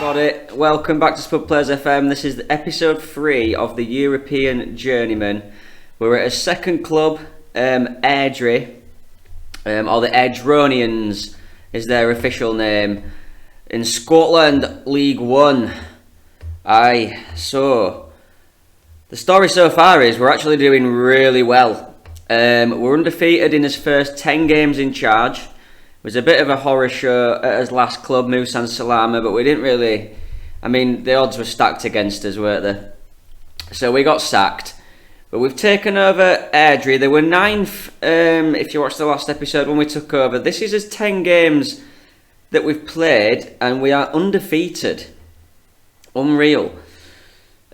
Got it. Welcome back to Spud Players FM. This is episode 3 of the European Journeyman. We're at a second club, Airdrie, or the Airdronians is their official name, in Scotland, League 1. So the story so far is we're actually doing really well. We're undefeated in his first 10 games in charge. It was a bit of a horror show at his last club, Musan Salama, but we didn't really... I mean, the odds were stacked against us, weren't they? So we got sacked. But we've taken over Airdrie. They were 9th, if you watched the last episode when we took over. This is his 10 games that we've played, and we are undefeated. Unreal.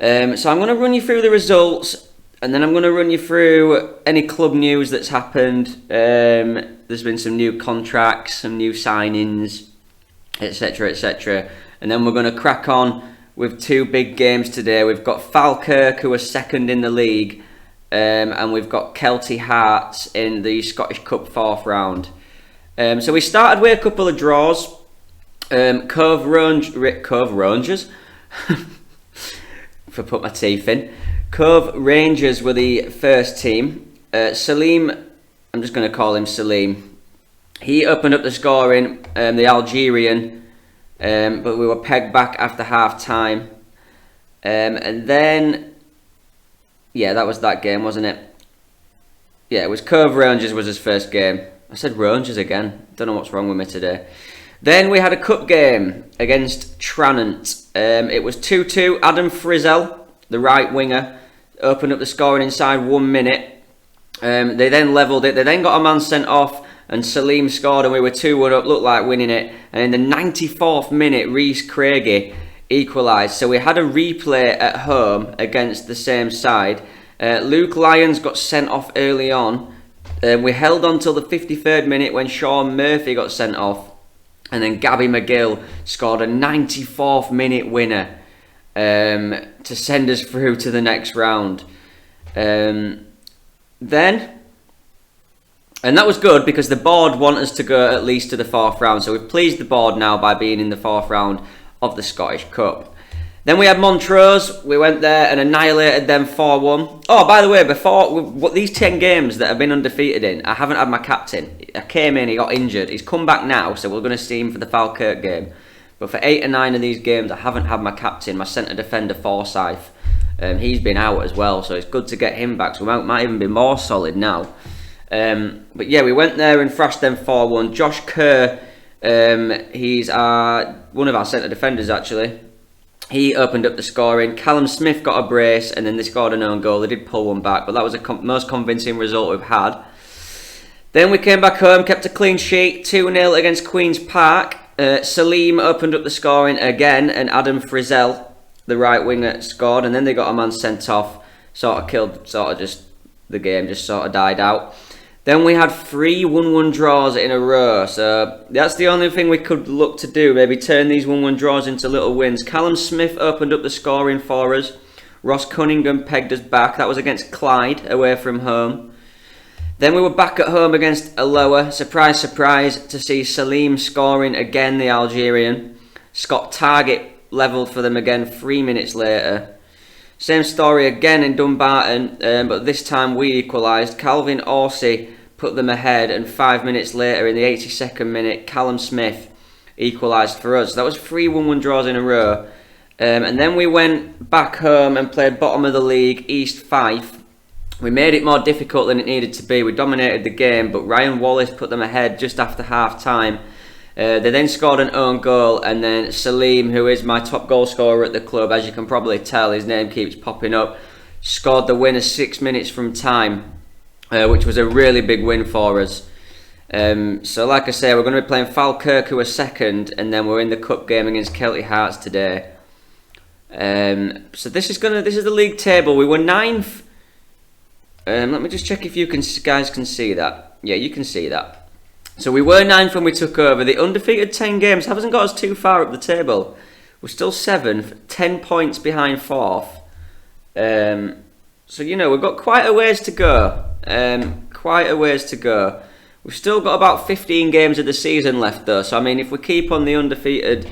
So I'm going to run you through the results, and then I'm going to run you through any club news that's happened. There's been some new contracts, some new signings, etc, etc. And then we're going to crack on with 2 big games today. We've got Falkirk, who are second in the league, and we've got Kelty Hearts in the Scottish Cup 4th round. So we started with a couple of draws. Cove Rangers, if I put my teeth in. Cove Rangers were the first team. Saleem, I'm just going to call him Saleem. He opened up the scoring, the Algerian, but we were pegged back after half time. And then, yeah, that was that game, wasn't it? Yeah, it was Cove Rangers was his first game. I said Rangers again. Don't know what's wrong with me today. Then we had a cup game against Tranent. It was 2-2. Adam Frizzell, the right winger, opened up the scoring inside 1 minute. They then levelled it. They then got a man sent off, and Saleem scored, and we were 2-1 up, looked like winning it. And in the 94th minute, Rhys Mccabe equalised. So we had a replay at home against the same side. Luke Lyons got sent off early on. We held on till the 53rd minute when Sean Murphy got sent off. And then Gabby McGill scored a 94th minute winner to send us through to the next round. And that was good because the board want us to go at least to the 4th round. So we've pleased the board now by being in the 4th round of the Scottish Cup. Then we had Montrose. We went there and annihilated them 4-1. Oh, by the way, before these 10 games that I've been undefeated in, I haven't had my captain. I came in, he got injured. He's come back now, so we're going to see him for the Falkirk game. But for 8 or 9 of these games, I haven't had my captain, my centre defender Forsyth. He's been out as well, so it's good to get him back. So we might even be more solid now. But yeah, we went there and thrashed them 4-1. Josh Kerr, he's one of our centre defenders actually. He opened up the scoring. Callum Smith got a brace, and then they scored an own goal. They did pull one back, but that was the most convincing result we've had. Then we came back home, kept a clean sheet, 2-0 against Queen's Park. Saleem opened up the scoring again, and Adam Frizzell, the right winger, scored, and then they got a man sent off. The game just sort of died out. Then we had 3 1-1 draws in a row, so that's the only thing we could look to do, maybe turn these 1-1 draws into little wins. Callum Smith opened up the scoring for us. Ross Cunningham pegged us back. That was against Clyde, away from home. Then we were back at home against Alloa. Surprise, surprise, to see Saleem scoring again, the Algerian. Scott Target levelled for them again 3 minutes later. Same story again in Dumbarton, but this time we equalised. Calvin Orsi put them ahead, and 5 minutes later, in the 82nd minute, Callum Smith equalised for us. That was 3 1-1 draws in a row. And then we went back home and played bottom of the league, East Fife. We made it more difficult than it needed to be. We dominated the game, but Ryan Wallace put them ahead just after half time. They then scored an own goal, and then Saleem, who is my top goal scorer at the club, as you can probably tell, his name keeps popping up, scored the winner 6 minutes from time, which was a really big win for us. So like I say, we're going to be playing Falkirk, who are second, and then we're in the cup game against Kelty Hearts today. So this is the league table. We were 9th. Let me just check if you guys can see that. Yeah, you can see that. So we were 9th when we took over. The undefeated 10 games hasn't got us too far up the table. We're still 7th, 10 points behind 4th. So, you know, we've got quite a ways to go. We've still got about 15 games of the season left though. So, I mean, if we keep on the undefeated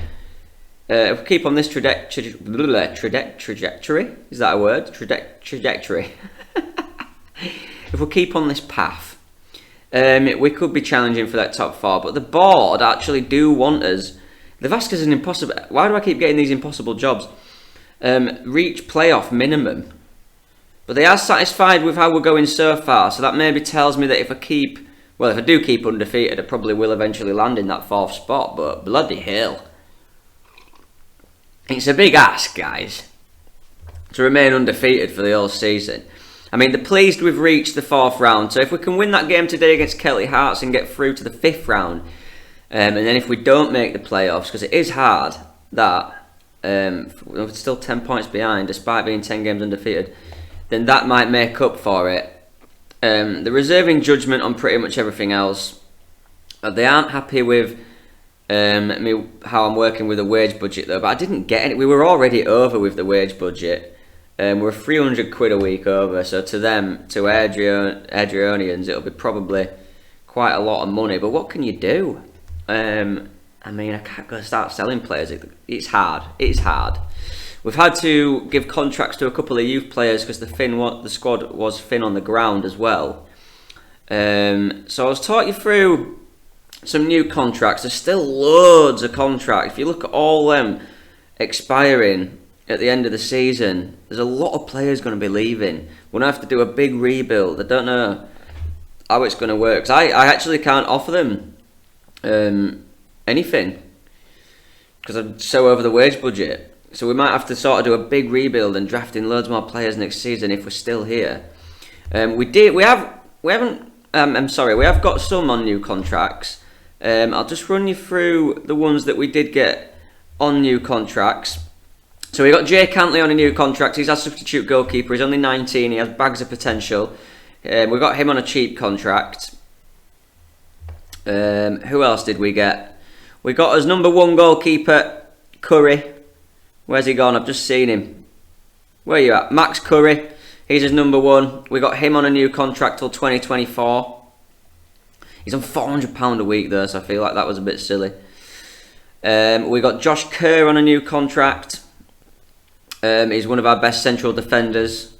If we keep on this trajectory, is that a word? Trajectory. If we keep on this path, we could be challenging for that top 4. But the board actually do want us. They've asked us an impossible. Why do I keep getting these impossible jobs? Reach playoff minimum. But they are satisfied with how we're going so far. So that maybe tells me that if I do keep undefeated, I probably will eventually land in that 4th spot. But bloody hell. It's a big ask, guys, to remain undefeated for the whole season. I mean, they're pleased we've reached the 4th round. So if we can win that game today against Kelty Hearts and get through to the 5th round, and then if we don't make the playoffs, because it is hard, that we're still 10 points behind despite being 10 games undefeated, then that might make up for it. They're reserving judgment on pretty much everything else. They aren't happy with how I'm working with the wage budget though, but I didn't get any. We were already over with the wage budget. We're 300 quid a week over, so to them, to Airdronians, it'll be probably quite a lot of money. But what can you do? I mean, I can't go start selling players. It's hard. It's hard. We've had to give contracts to a couple of youth players because the squad was thin on the ground as well. So I'll talk you through some new contracts. There's still loads of contracts. If you look at all them expiring at the end of the season, there's a lot of players going to be leaving. We're going to have to do a big rebuild. I don't know how it's going to work. 'Cause I actually can't offer them anything because I'm so over the wage budget. So we might have to sort of do a big rebuild and draft in loads more players next season if we're still here. We have got some on new contracts. I'll just run you through the ones that we did get on new contracts. So we got Jay Cantley on a new contract. He's our substitute goalkeeper. He's only 19. He has bags of potential. We got him on a cheap contract. Who else did we get? We got as number 1 goalkeeper Curry. Where's he gone? I've just seen him. Where are you at? Max Curry. He's his number 1. We got him on a new contract till 2024. He's on £400 a week though, so I feel like that was a bit silly. We got Josh Kerr on a new contract. He's one of our best central defenders.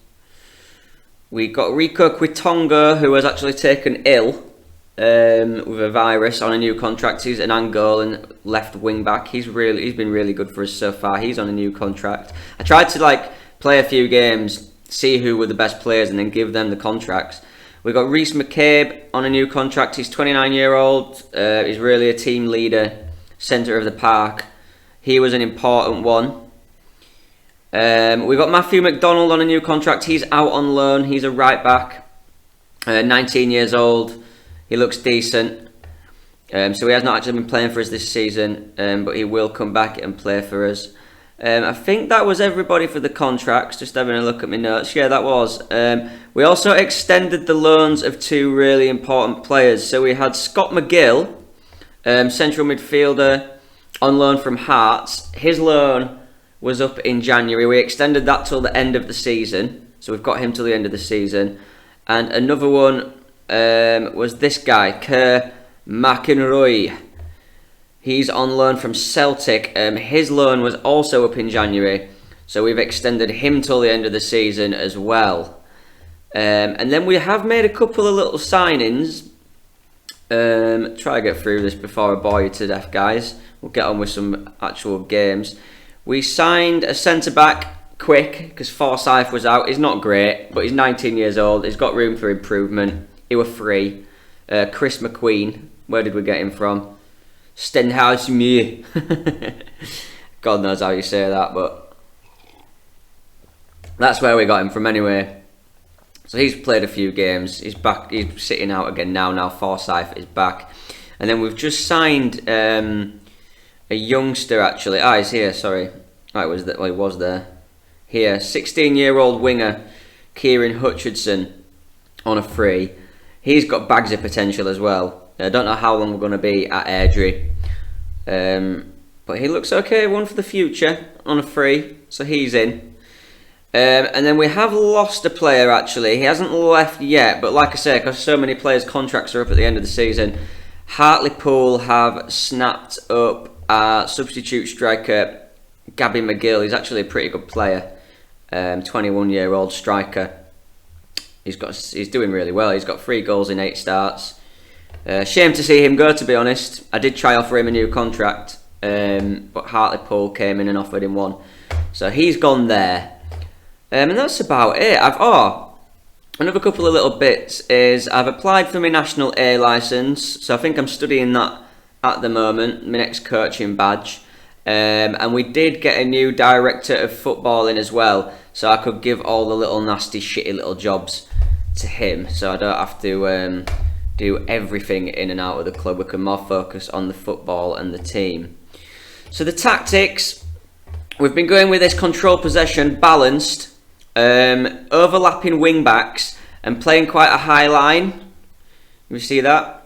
We got Rico Quitonga, who was actually taken ill with a virus, on a new contract. He's an Angolan left wing back. He's been really good for us so far. He's on a new contract. I tried to play a few games, see who were the best players, and then give them the contracts. We got Rhys Mccabe on a new contract. He's 29-year-old. He's really a team leader, centre of the park. He was an important one. We got Matthew Mcdonald on a new contract. He's out on loan. He's a right back, 19 years old. He looks decent. So he has not actually been playing for us this season, but he will come back and play for us. I think that was everybody for the contracts. Just having a look at my notes. Yeah, that was. We also extended the loans of 2 really important players. So we had Scott McGill, central midfielder, on loan from Hearts. His loan was up in January. We extended that till the end of the season. So we've got him till the end of the season. And another one was this guy, Kerr McInroy. He's on loan from Celtic. His loan was also up in January, so we've extended him till the end of the season as well. And then we have made a couple of little signings. Try to get through this before I bore you to death, guys. We'll get on with some actual games. We signed a centre-back quick because Forsyth was out. He's not great, but he's 19 years old. He's got room for improvement. He was free. Chris McQueen. Where did we get him from? Stenhousemuir. God knows how you say that, but that's where we got him from anyway. So he's played a few games. He's back. He's sitting out again now. Now Forsyth is back, and then we've just signed a youngster actually. He's here. Sorry, he was there. Here, 16-year-old winger Kieran Hutchinson on a free. He's got bags of potential as well. I don't know how long we're going to be at Airdrie, but he looks okay. One for the future on a free, so he's in. And then we have lost a player actually. He hasn't left yet, but like I say, because so many players' contracts are up at the end of the season, Hartlepool have snapped up our substitute striker Gabby McGill. He's actually a pretty good player. 21-year-old striker. He's doing really well. He's got 3 goals in 8 starts. Shame to see him go, to be honest. I did try offer him a new contract, but Hartlepool came in and offered him one. So he's gone there. And that's about it. Another couple of little bits is I've applied for my National A licence. So I think I'm studying that at the moment, my next coaching badge. And we did get a new director of footballing as well. So I could give all the little nasty, shitty little jobs to him. So I don't have to do everything in and out of the club. We can more focus on the football and the team. So the tactics, we've been going with this control possession, balanced, overlapping wing backs and playing quite a high line. You see that?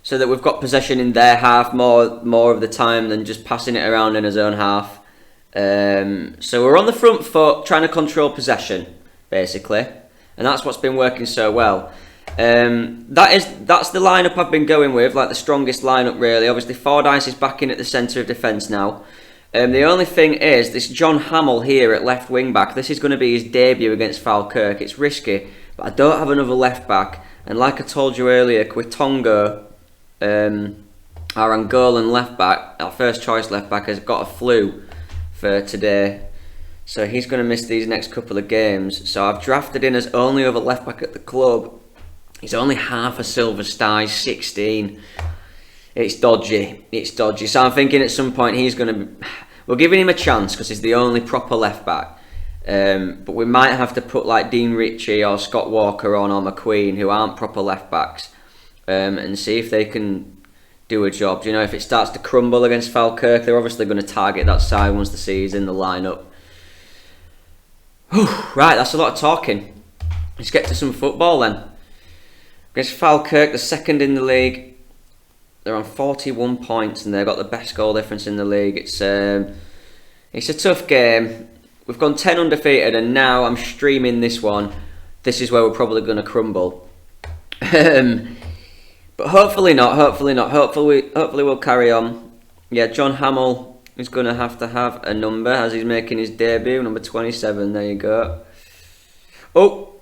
So that we've got possession in their half more of the time than just passing it around in his own half. So we're on the front foot trying to control possession, basically. And that's what's been working so well. That's the lineup I've been going with, like the strongest lineup really. Obviously Fordyce is back in at the centre of defence now. The only thing is this John Hamill here at left wing back. This is going to be his debut against Falkirk. It's risky, but I don't have another left back. And like I told you earlier, Quitongo, our Angolan left back, our first choice left back, has got a flu for today. So he's going to miss these next couple of games. So I've drafted in as only other left back at the club. He's only half a silver star, he's 16. It's dodgy. So I'm thinking at some point he's going to be... We're giving him a chance because he's the only proper left back. But we might have to put like Dean Ritchie or Scott Walker on or McQueen, who aren't proper left backs, and see if they can do a job. You know, if it starts to crumble against Falkirk, they're obviously going to target that side once they see he's in the lineup. Whew, right, that's a lot of talking. Let's get to some football then. Against Falkirk, the second in the league. They're on 41 points and they've got the best goal difference in the league. It's a tough game. We've gone 10 undefeated and now I'm streaming this one. This is where we're probably going to crumble. But hopefully not. Hopefully we'll carry on. Yeah, John Hamill is going to have a number as he's making his debut. Number 27, there you go. Oh!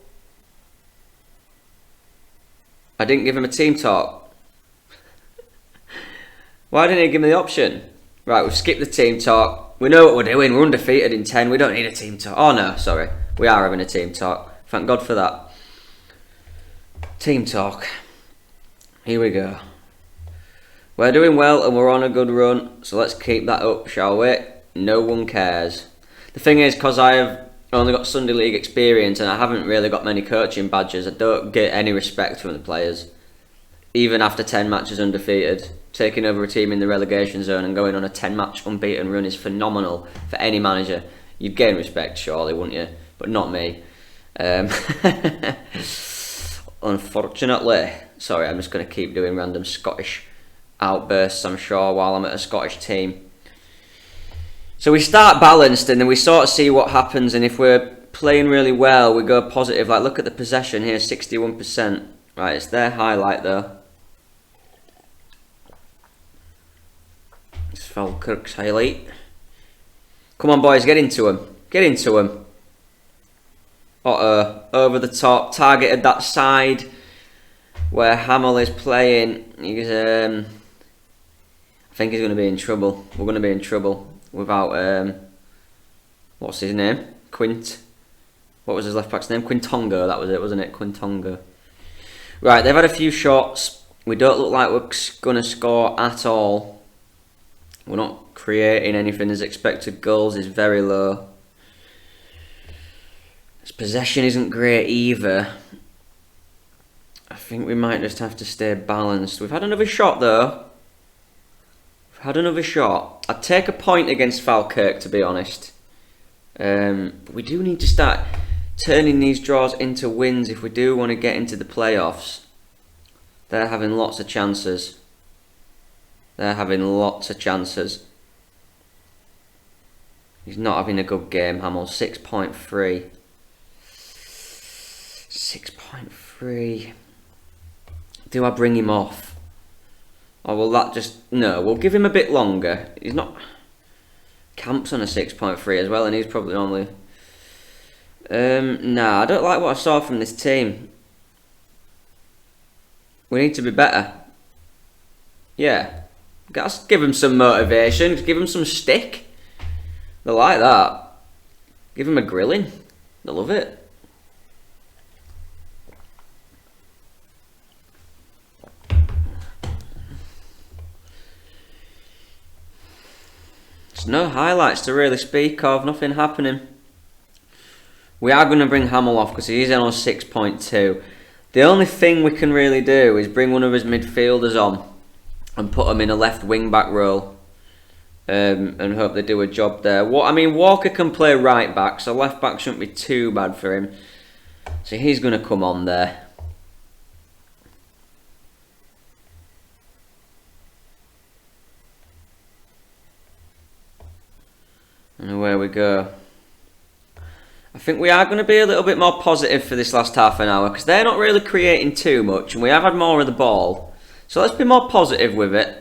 I didn't give him a team talk. Why didn't he give me the option? Right, we've skipped the team talk. We know what we're doing. We're undefeated in 10. We don't need a team talk. Oh no, sorry. We are having a team talk. Thank God for that. Team talk. Here we go. We're doing well and we're on a good run. So let's keep that up, shall we? No one cares. The thing is, because I have only got Sunday League experience and I haven't really got many coaching badges, I don't get any respect from the players. Even after 10 matches undefeated. Taking over a team in the relegation zone and going on a 10-match unbeaten run is phenomenal for any manager. You'd gain respect, surely, wouldn't you? But not me. Unfortunately. Sorry, I'm just going to keep doing random Scottish outbursts, I'm sure, while I'm at a Scottish team. So we start balanced and then we sort of see what happens, and if we're playing really well, we go positive. Like, look at the possession here, 61%. Right, it's their highlight though. It's Falkirk's highlight. Come on, boys, get into him. Get into him. Over the top, targeted that side where Hamill is playing. He's, I think he's going to be in trouble. We're going to be in trouble without, what's his name? Quint. What was his left back's name? Quitongo, that was it, wasn't it? Quitongo. Right, they've had a few shots. We don't look like we're going to score at all. We're not creating anything. His expected goals is very low. His possession isn't great either. I think we might just have to stay balanced. We've had another shot though. We've had another shot. I'd take a point against Falkirk, to be honest. But we do need to start turning these draws into wins if we do want to get into the playoffs. They're having lots of chances. They're having lots of chances. He's not having a good game, Hamill. 6.3. 6.3. Do I bring him off? Or will that just... No, we'll give him a bit longer. He's not... Camp's on a 6.3 as well, and he's probably only... nah, I don't like what I saw from this team. We need to be better. Yeah. Let's give them some motivation. Give them some stick. They like that. Give them a grilling. They love it. There's no highlights to really speak of. Nothing happening. We are going to bring Hamill off because he's on 6.2. The only thing we can really do is bring one of his midfielders on and put him in a left wing back role, and hope they do a job there. I mean, Walker can play right back, so left back shouldn't be too bad for him. So he's going to come on there. And away we go. I think we are going to be a little bit more positive for this last half an hour because they're not really creating too much and we have had more of the ball. So let's be more positive with it.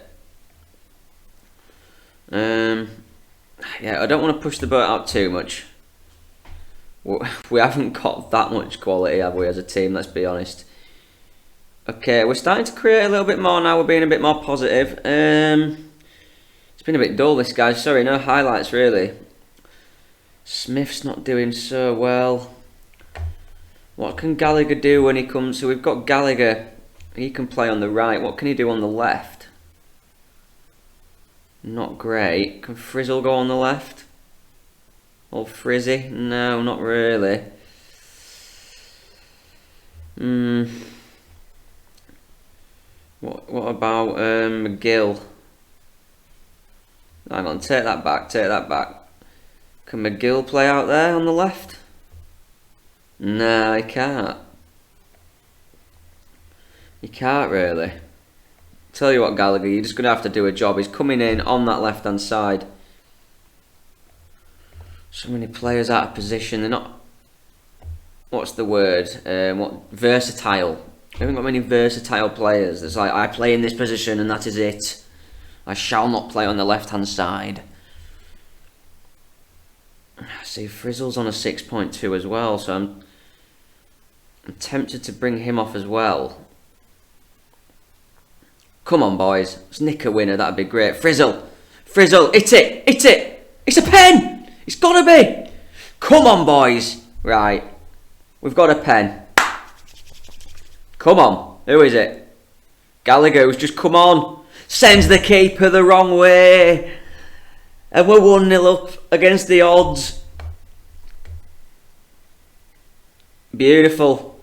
Yeah, I don't want to push the boat out too much. We haven't got that much quality, have we, as a team, let's be honest. Okay, we're starting to create a little bit more now. We're being a bit more positive. It's been a bit dull, this guy. Sorry, no highlights, really. Smith's not doing so well. What can Gallagher do when he comes? So we've got Gallagher. He can play on the right. What can he do on the left? Not great. Can Frizzle go on the left? Old Frizzy? No, not really. What about McGill? Hang on, take that back, take that back. Can McGill play out there on the left? No, he can't. He can't really. Tell you what, Gallagher, you're just going to have to do a job. He's coming in on that left hand side. So many players out of position. They're not... What's the word? Versatile. We haven't got many versatile players. It's like, I play in this position and that is it. I shall not play on the left hand side. See, Frizzle's on a 6.2 as well, so I'm tempted to bring him off as well. Come on, boys. Let's nick a winner. That'd be great. Frizzle. Frizzle. Hit it. Hit it. It's a pen. It's got to be. Come on, boys. Right. We've got a pen. Come on. Who is it? Gallagher, who's just come on. Sends the keeper the wrong way. And we're 1-0 up against the odds. Beautiful.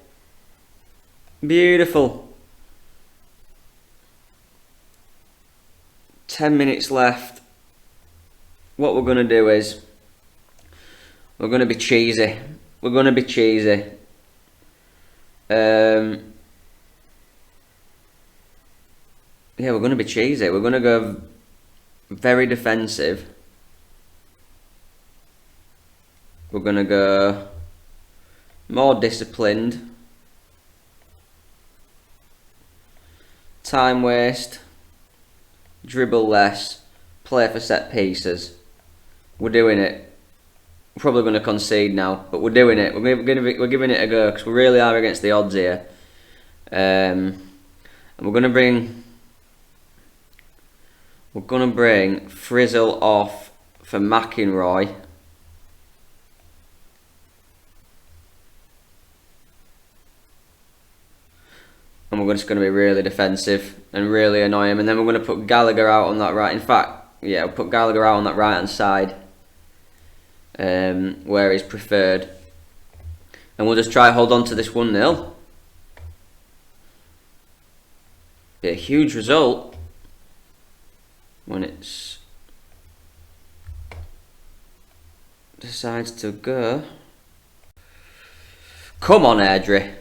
Beautiful. 10 minutes left. What we're going to do is we're going to be cheesy. We're going to be cheesy. Yeah, we're going to be cheesy. We're going to go very defensive. We're going to go more disciplined. Time waste. Dribble less. Play for set pieces. We're doing it. We're probably going to concede now, but we're doing it. We're giving it a go because we really are against the odds here. And we're going to bring Frizzle off for McInroy. And we're just going to be really defensive and really annoy him. And then we're going to put Gallagher out on that right. In fact, yeah, we'll put Gallagher out on that right hand side, where he's preferred. And we'll just try hold on to this 1-0. Be a huge result when it's decides to go. Come on, Airdrie.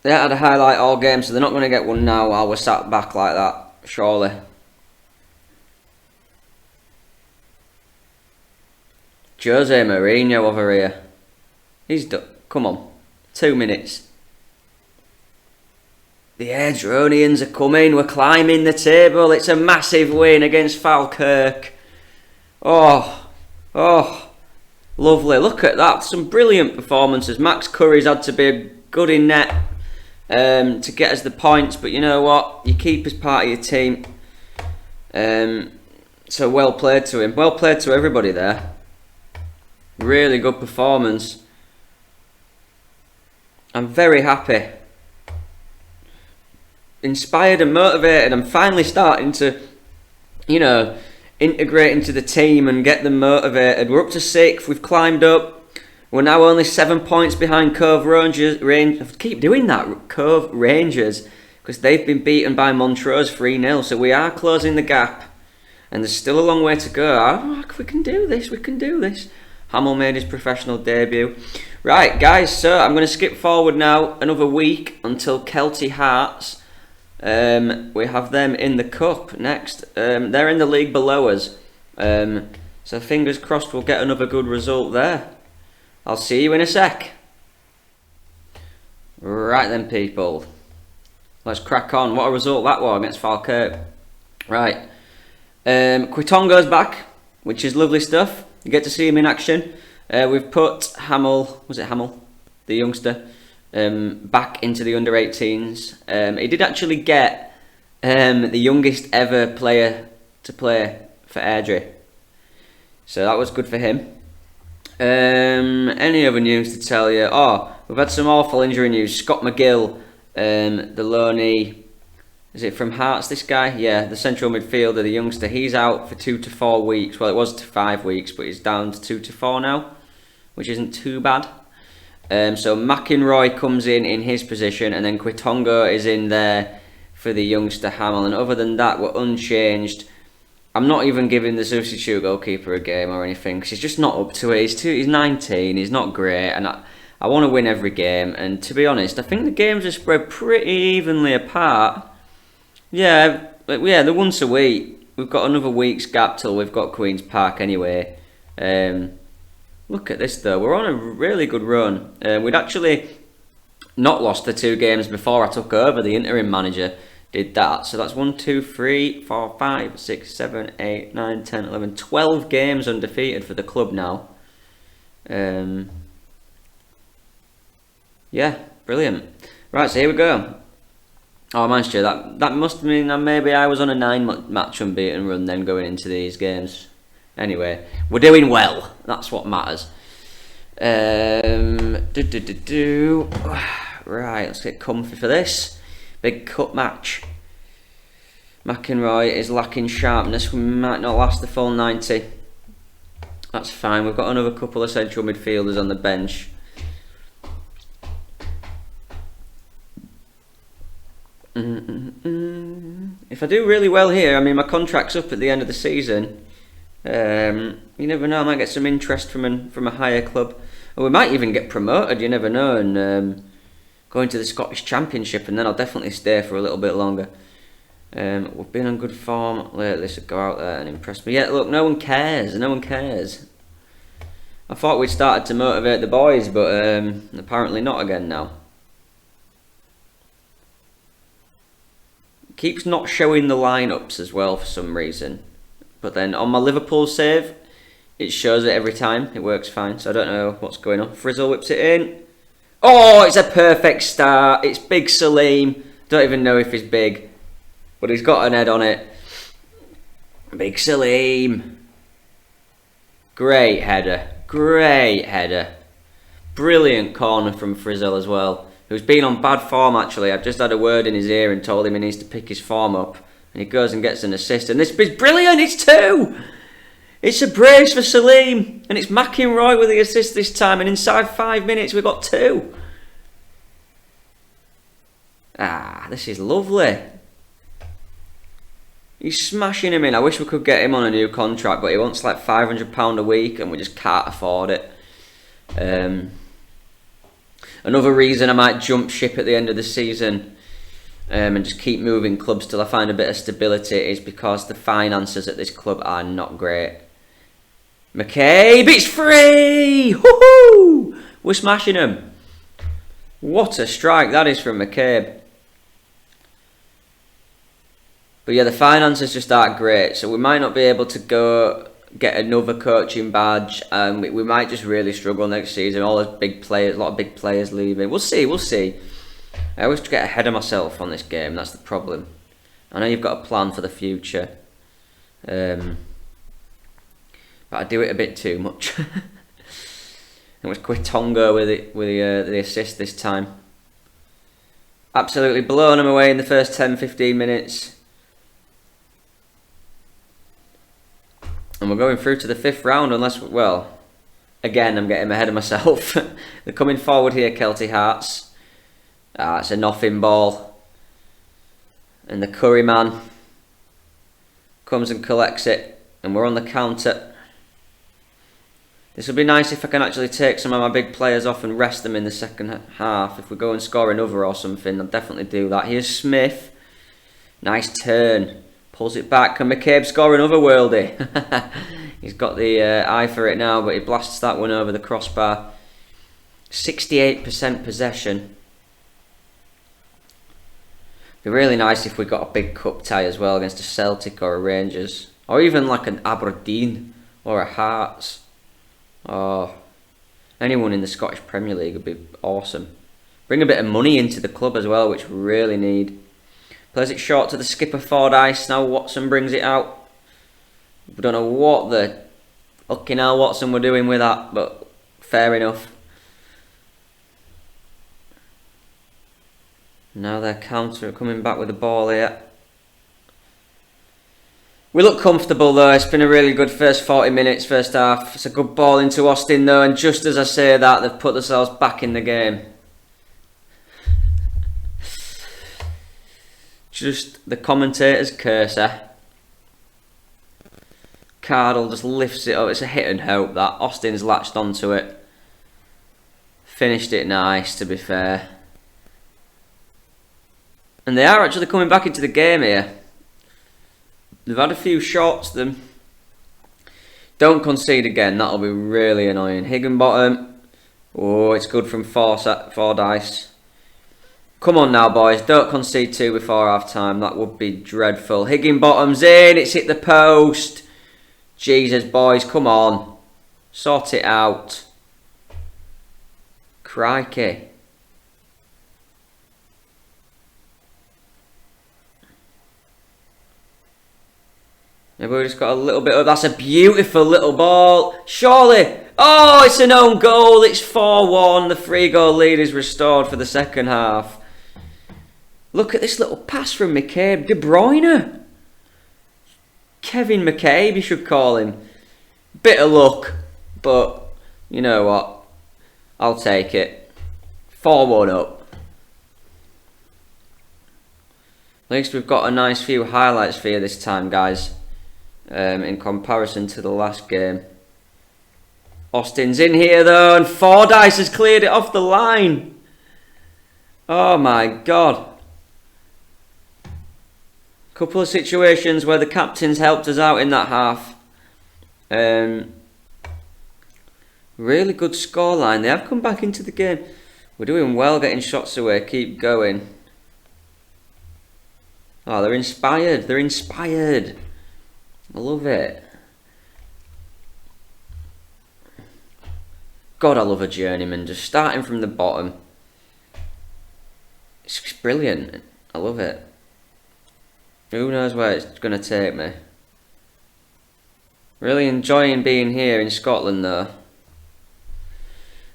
They had a highlight all game, so they're not going to get one now while we're sat back like that, surely. Jose Mourinho over here. He's done. Come on. 2 minutes. The Airdronians are coming. We're climbing the table. It's a massive win against Falkirk. Oh, lovely. Look at that. Some brilliant performances. Max Curry's had to be good in net to get us the points. But you know what? You keep as part of your team. So well played to him. Well played to everybody there. Really good performance. I'm very happy. Inspired and motivated. I'm finally starting to, integrate into the team and get them motivated. We're up to 6th. We've climbed up. We're now only 7 points behind Cove Rangers. I keep doing that. Cove Rangers. Because they've been beaten by Montrose 3-0. So we are closing the gap. And there's still a long way to go. We can do this. We can do this. Hamill made his professional debut. Right, guys. So I'm going to skip forward now another week until Kelty Hearts. We have them in the cup next. They're in the league below us. So fingers crossed we'll get another good result there. I'll see you in a sec. Right then, people. Let's crack on. What a result that was against Falkirk. Right. Quitongo's back, which is lovely stuff. You get to see him in action. We've put Hamill, was it Hamill? The youngster. Back into the under-18s. He did actually get the youngest ever player to play for Airdrie. So that was good for him. Any other news to tell you? Oh, we've had some awful injury news. Scott McGill, the loanee, is it from Hearts, this guy? Yeah, the central midfielder, the youngster. He's out for 2 to 4 weeks. Well, it was to 5 weeks, but he's down to 2 to 4 now, which isn't too bad. So McInroy comes in his position, and then Quitongo is in there for the youngster Hamill. And other than that, we're unchanged. I'm not even giving the substitute goalkeeper a game or anything, because he's just not up to it. He's 19, he's not great, and I want to win every game. And to be honest, I think the games are spread pretty evenly apart. Yeah, they're once a week. We've got another week's gap till we've got Queen's Park anyway. Look at this though, we're on a really good run. We'd actually not lost the 2 games before I took over. The interim manager did that. So that's 1, 2, 3, 4, 5, 6, 7, 8, 9, 10, 11, 12 games undefeated for the club now. Yeah, brilliant. Right, so here we go. Oh, managed to. That must mean that maybe I was on a 9-match unbeaten run then going into these games. Anyway, we're doing well. That's what matters. Right, let's get comfy for this. Big cup match. McInroy is lacking sharpness. We might not last the full 90. That's fine. We've got another couple of central midfielders on the bench. If I do really well here, I mean my contract's up at the end of the season. You never know, I might get some interest from a higher club, or we might even get promoted. You never know, and go into the Scottish Championship, and then I'll definitely stay for a little bit longer. We've been on good form lately, so go out there and impress me. Yeah, look, no one cares. No one cares. I thought we'd started to motivate the boys, but apparently not again now. Keeps not showing the lineups as well for some reason. But then on my Liverpool save, it shows it every time. It works fine, so I don't know what's going on. Frizzle whips it in. Oh, it's a perfect start. It's big Saleem. Don't even know if he's big, but he's got an head on it. Big Saleem. Great header. Great header. Brilliant corner from Frizzle as well, who's been on bad form actually. I've just had a word in his ear and told him he needs to pick his form up. And he goes and gets an assist. And this is brilliant. It's 2. It's a brace for Saleem. And it's McInroy with the assist this time. And inside 5 minutes, we've got 2. Ah, this is lovely. He's smashing him in. I wish we could get him on a new contract. But he wants like £500 a week. And we just can't afford it. Another reason I might jump ship at the end of the season and just keep moving clubs till I find a bit of stability is because the finances at this club are not great. Mccabe, it's free! Woohoo! We're smashing him. What a strike that is from Mccabe. But yeah, the finances just aren't great, so we might not be able to go get another coaching badge, and we might just really struggle next season. All those big players, a lot of big players leaving. We'll see. I always get ahead of myself on this game, that's the problem. I know you've got a plan for the future, but I do it a bit too much. It was Quitonga with the assist this time. Absolutely blown them away in the first 10-15 minutes. And we're going through to the 5th round unless, well, again, I'm getting ahead of myself. They're coming forward here, Kelty Hearts. It's a nothing ball. And the Curry man comes and collects it. And we're on the counter. This would be nice if I can actually take some of my big players off and rest them in the second half. If we go and score another or something, I'll definitely do that. Here's Smith. Nice turn. Pulls it back. Can Mccabe score another worldie? He's got the eye for it now, but he blasts that one over the crossbar. 68% possession. It'd be really nice if we got a big cup tie as well against a Celtic or a Rangers. Or even like an Aberdeen or a Hearts. Oh, anyone in the Scottish Premier League would be awesome. Bring a bit of money into the club as well, which we really need. Plays it short to the skipper Fordyce. Now Watson brings it out. We don't know what the fucking hell Watson were doing with that, but fair enough. Now they're coming back with the ball here. We look comfortable though. It's been a really good first 40 minutes, first half. It's a good ball into Austin though, and just as I say that, they've put themselves back in the game. Just the commentator's cursor. Cardle just lifts it up. It's a hit and hope that. Austin's latched onto it. Finished it nice, to be fair. And they are actually coming back into the game here. They've had a few shots. Them. Don't concede again. That'll be really annoying. Higginbottom. Oh, it's good from Fordyce. Come on now, boys. Don't concede 2 before half time. That would be dreadful. Higginbottom's in. It's hit the post. Jesus, boys. Come on. Sort it out. Crikey. Maybe we just got a little bit of... That's a beautiful little ball. Surely. Oh, it's an own goal. It's 4-1. The 3-goal lead is restored for the second half. Look at this little pass from Mccabe. De Bruyne. Kevin Mccabe, you should call him. Bit of luck, but you know what? I'll take it. 4-1 up. At least we've got a nice few highlights for you this time, guys. In comparison to the last game. Austin's in here though, and Fordyce has cleared it off the line. Oh my god. Couple of situations where the captains helped us out in that half. Really good scoreline. They have come back into the game. We're doing well getting shots away. Keep going. Oh, they're inspired. They're inspired. I love it. God, I love a Journeyman. Just starting from the bottom. It's brilliant. I love it. Who knows where it's going to take me. Really enjoying being here in Scotland though.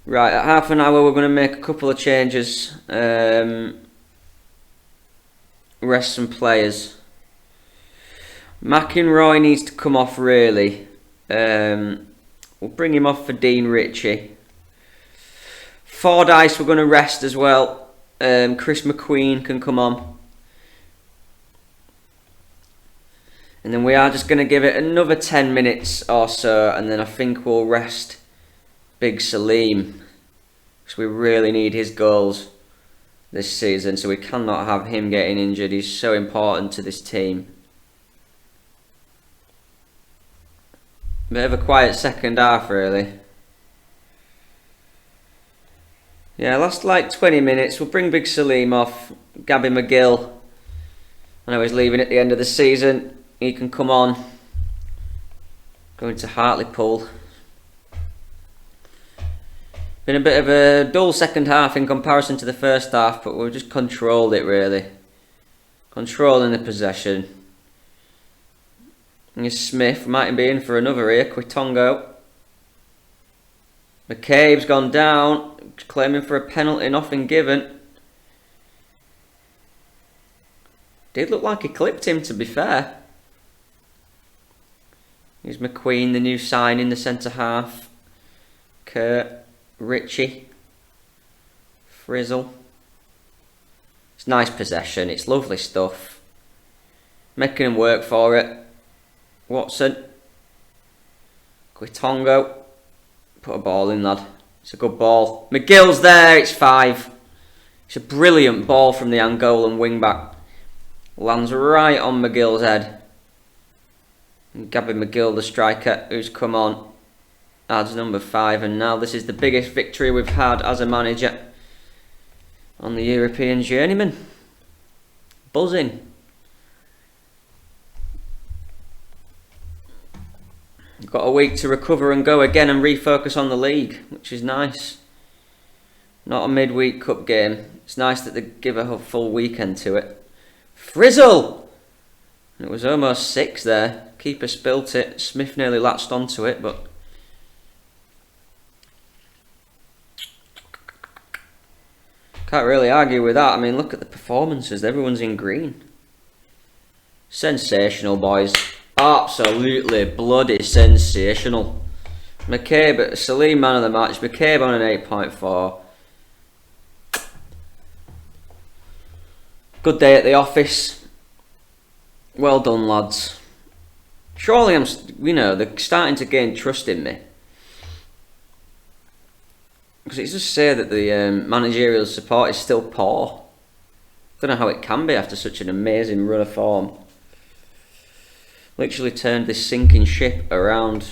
Right, at half an hour we're going to make a couple of changes. Rest some players. McInroy needs to come off really. We'll bring him off for Dean Ritchie. Fordyce we're going to rest as well. Chris McQueen can come on. And then we are just going to give it another 10 minutes or so, and then I think we'll rest Big Saleem. Because we really need his goals this season, so we cannot have him getting injured. He's so important to this team. Bit of a quiet second half really. Yeah, last like 20 minutes. We'll bring Big Saleem off. Gabby McGill I know he's leaving at the end of the season. He can come on. Going to Hartlepool. Been a bit of a dull second half in comparison to the first half, but we've just controlled it really. Controlling the possession. And Smith might be in for another here. Quitongo. McCabe's gone down, claiming for a penalty, nothing given. Did look like he clipped him, to be fair. Here's McQueen, the new sign in the centre half. Kurt, Richie, Frizzle. It's nice possession, it's lovely stuff. Making him work for it. Watson. Quitongo. Put a ball in, lad. It's a good ball. McGill's there, it's 5. It's a brilliant ball from the Angolan wing-back. Lands right on McGill's head. And Gabby McGill, the striker, who's come on, adds number 5. And now this is the biggest victory we've had as a manager on the European Journeyman. Buzzing. Got a week to recover and go again and refocus on the league, which is nice. Not a midweek cup game. It's nice that they give a full weekend to it. Frizzle! It was almost 6 there. Keeper spilt it. Smith nearly latched onto it, but... can't really argue with that. I mean, look at the performances. Everyone's in green. Sensational, boys. Absolutely bloody sensational. Mccabe, Saleem man of the match. Mccabe on an 8.4. Good day at the office. Well done, lads. Surely they're starting to gain trust in me. Because it's just say that the managerial support is still poor. I don't know how it can be after such an amazing run of form. Literally turned this sinking ship around.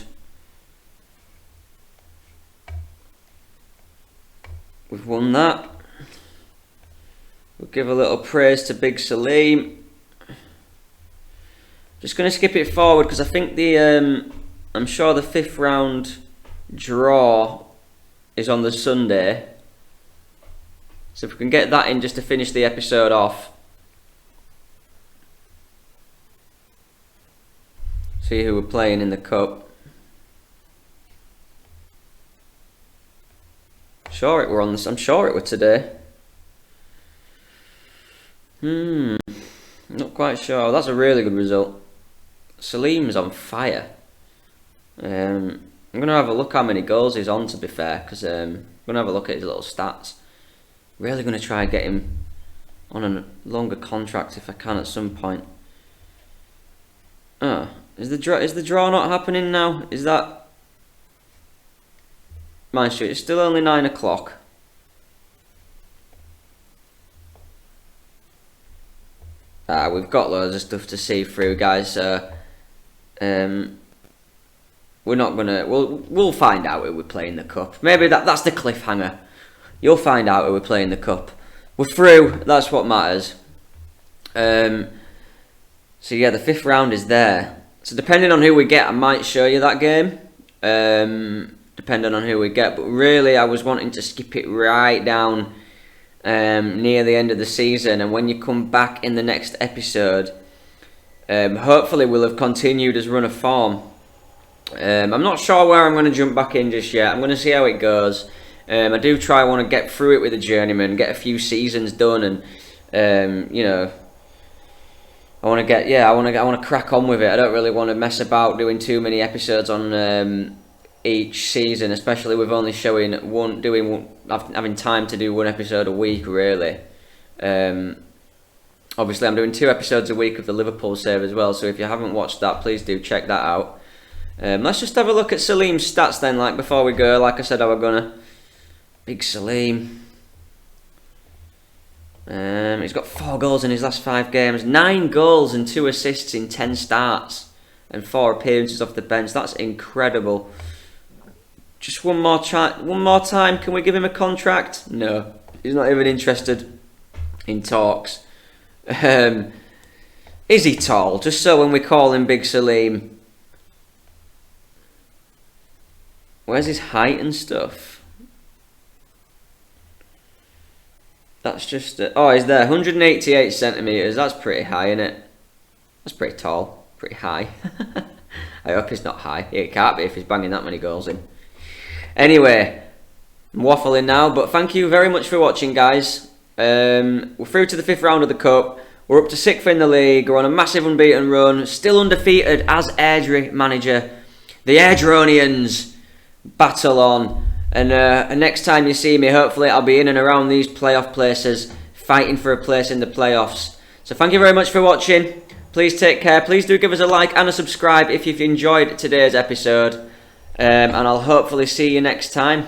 We've won that. We'll give a little praise to Big Saleem. Just going to skip it forward because I think I'm sure the 5th round draw is on the Sunday. So if we can get that in just to finish the episode off. See who we're playing in the cup. I'm sure it were today. Not quite sure. That's a really good result. Saleem's on fire. I'm going to have a look how many goals he's on, to be fair, because I'm going to have a look at his little stats. Really going to try and get him on a longer contract if I can at some point. Is the draw not happening now? Is that... mind you, it's still only 9 o'clock. We've got loads of stuff to see through, guys, so we're not gonna... We'll find out who we're playing the cup. Maybe that's the cliffhanger. You'll find out who we're playing the cup. We're through, that's what matters. So yeah, the 5th round is there. So depending on who we get, I might show you that game. Depending on who we get. But really, I was wanting to skip it right down near the end of the season. And when you come back in the next episode, hopefully we'll have continued his run of form. I'm not sure where I'm going to jump back in just yet. I'm going to see how it goes. I want to get through it with the Journeyman, get a few seasons done, and I want to crack on with it. I don't really want to mess about doing too many episodes on each season, especially with only having time to do one episode a week, really. Obviously, I'm doing 2 episodes a week of the Liverpool save as well, so if you haven't watched that, please do check that out. Let's just have a look at Saleem's stats then, before we go. Like I said, I was gonna. Big Saleem. He's got 4 goals in his last 5 games, 9 goals and 2 assists in 10 starts, and 4 appearances off the bench. That's incredible. Just one more time. Can we give him a contract? No, he's not even interested in talks. Is he tall? Just so when we call him Big Saleem. Where's his height and stuff? That's just... oh, he's there. 188 centimetres. That's pretty high, isn't it? That's pretty tall. Pretty high. I hope he's not high. Yeah, he can't be if he's banging that many goals in. Anyway, I'm waffling now, but thank you very much for watching, guys. We're through to the 5th round of the Cup. We're up to 6th in the league. We're on a massive unbeaten run. Still undefeated as Airdrie manager. The Airdronians battle on. And next time you see me, hopefully I'll be in and around these playoff places, fighting for a place in the playoffs. So thank you very much for watching. Please take care. Please do give us a like and a subscribe if you've enjoyed today's episode. And I'll hopefully see you next time.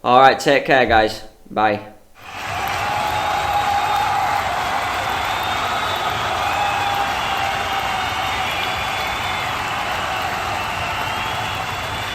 Alright, take care, guys. Bye.